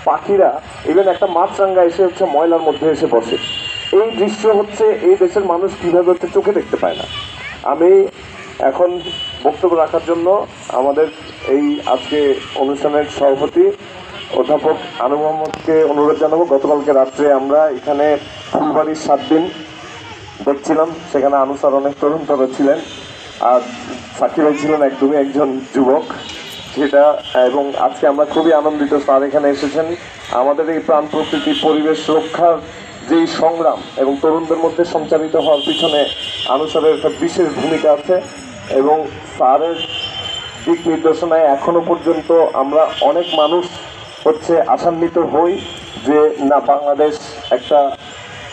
পাখিরা ইভেন একটা মাছরাঙ্গা এসে ময়লার মধ্যে এসে বসে। এই দৃশ্য এই দেশের মানুষ কিভাবে চোখে দেখতে পায় না। আমি এখন বক্তব্য রাখার জন্য আমাদের এই আজকে অনুষ্ঠানের সভাপতি অধ্যাপক আনু মোহাম্মদকে অনুরোধ জানাবো। গতকালকে রাত্রে আমরা এখানে ফুলবাড়ির 7 দিন দেখছিলাম, সেখানে আনু স্যার অনেক তরুণ ছিলেন আর সাকিব ভাই ছিলেন একদমই একজন যুবক, সেটা এবং আজকে আমরা খুবই আনন্দিত স্যার এখানে এসেছেন। আমাদের এই প্রাণ প্রকৃতি পরিবেশ রক্ষার যেই সংগ্রাম এবং তরুণদের মধ্যে সঞ্চারিত হওয়ার পিছনে আনু স্যারের একটা বিশেষ ভূমিকা আছে এবং স্যারের দিক নির্দেশনায় এখনো পর্যন্ত আমরা অনেক মানুষ আশান্বিত হই যে না, বাংলাদেশ একটা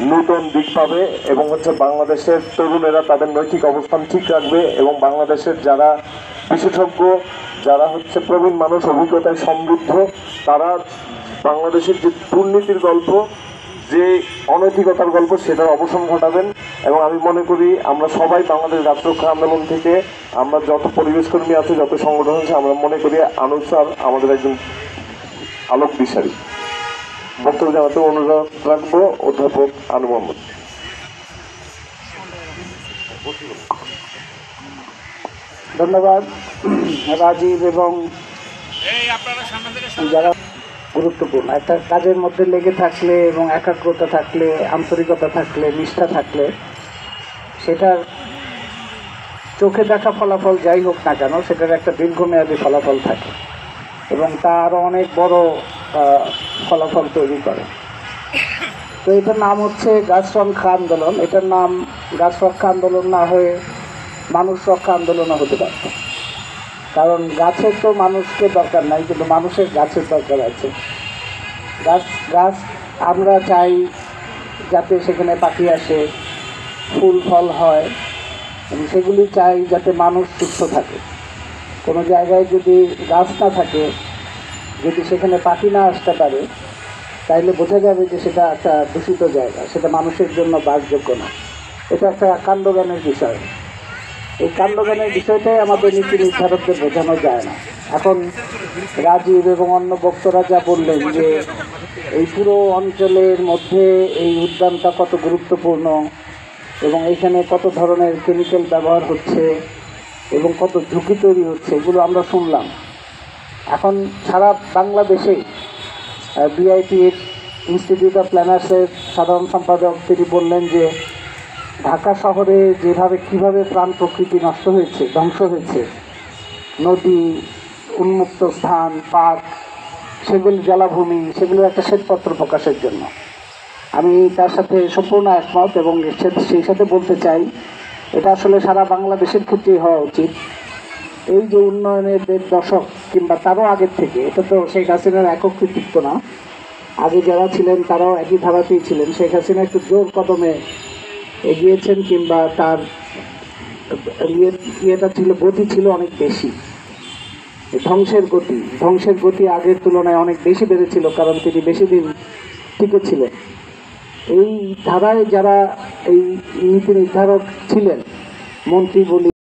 নূতন দিক পাবে এবং বাংলাদেশের তরুণেরা তাদের নৈতিক অবস্থান ঠিক রাখবে এবং বাংলাদেশের যারা বিশেষজ্ঞ, যারা প্রবীণ মানুষ, অভিজ্ঞতায় সমৃদ্ধ, তারা বাংলাদেশের যে দুর্নীতির গল্প, যে অনৈতিকতার গল্প, সেটার অবসান ঘটাবেন। এবং আমি মনে করি আমরা সবাই বাংলাদেশ রাষ্ট্ররক্ষা আন্দোলন থেকে আমরা যত পরিবেশ কর্মী আছে, যত সংগঠন আছে, আমরা মনে করি আনু স্যার আমাদের একজন আলোক দিশারি। বক্তব্য জানাতে অনুরোধ রাখবো অধ্যাপক আনু মোহাম্মদ। ধন্যবাদ রাজীব এবং যারা গুরুত্বপূর্ণ। একটা কাজের মধ্যে লেগে থাকলে এবং একাগ্রতা থাকলে, আন্তরিকতা থাকলে, নিষ্ঠা থাকলে সেটার চোখে দেখা ফলাফল যাই হোক না কেন, সেটার একটা দীর্ঘমেয়াদী ফলাফল থাকে এবং তা আরও অনেক বড় ফলাফল তৈরি করে। তো এটার নাম গাছ রক্ষা আন্দোলন। এটার নাম গাছ রক্ষা আন্দোলন না হয়ে মানুষ রক্ষা আন্দোলনও হতে পারত, কারণ গাছের তো মানুষকে দরকার নাই, কিন্তু মানুষের গাছের দরকার আছে। গাছ আমরা চাই যাতে সেখানে পাখি আসে, ফুল ফল হয়, এবং সেগুলি চাই যাতে মানুষ সুস্থ থাকে। কোনো জায়গায় যদি গাছ না থাকে, যদি সেখানে পাখি না আসতে পারে, তাইলে বোঝা যাবে যে সেটা একটা দূষিত জায়গা, সেটা মানুষের জন্য বাসযোগ্য না। এটা একটা কাণ্ডজ্ঞানের বিষয়। এই কাণ্ডজ্ঞানের বিষয়টাই আমাদের নীতি নির্ধারকদের বোঝানো যায় না। এখন রাজীব এবং অন্য বক্তারা যা বললেন যে এই পুরো অঞ্চলের মধ্যে এই উদ্যানটা কত গুরুত্বপূর্ণ এবং এইখানে কত ধরনের কেমিক্যাল ব্যবহার হচ্ছে এবং কত ঝুঁকি তৈরি হচ্ছে, এগুলো আমরা শুনলাম। এখন সারা বাংলাদেশে বিআইপির ইনস্টিটিউট অফ প্ল্যানার্সের সাধারণ সম্পাদক তিনি বললেন যে ঢাকা শহরে কীভাবে প্রাণ প্রকৃতি নষ্ট হয়েছে, ধ্বংস হয়েছে, নদী, উন্মুক্ত স্থান, পার্ক, সেগুলি জলাভূমি, সেগুলো একটা শ্বেতপত্র প্রকাশের জন্য। আমি তার সাথে সম্পূর্ণ একমত এবং সেই সাথে বলতে চাই এটা আসলে সারা বাংলাদেশের ক্ষেত্রেই হওয়া উচিত। এই যে উন্নয়নের 1.5 দশক কিংবা তারও আগের থেকে, এটা তো শেখ হাসিনার একক কৃতিত্ব না, আগে যারা ছিলেন তারাও একই ধারাতেই ছিলেন। শেখ হাসিনা একটু জোর কদমে এগিয়েছেন কিংবা তার গতি ছিল অনেক বেশি। ধ্বংসের গতি আগের তুলনায় অনেক বেশি বেড়েছিল, কারণ তিনি বেশি দিন টিকে ছিলেন। এই ধারায় যারা এই নীতি নির্ধারক ছিলেন, মন্ত্রী বলি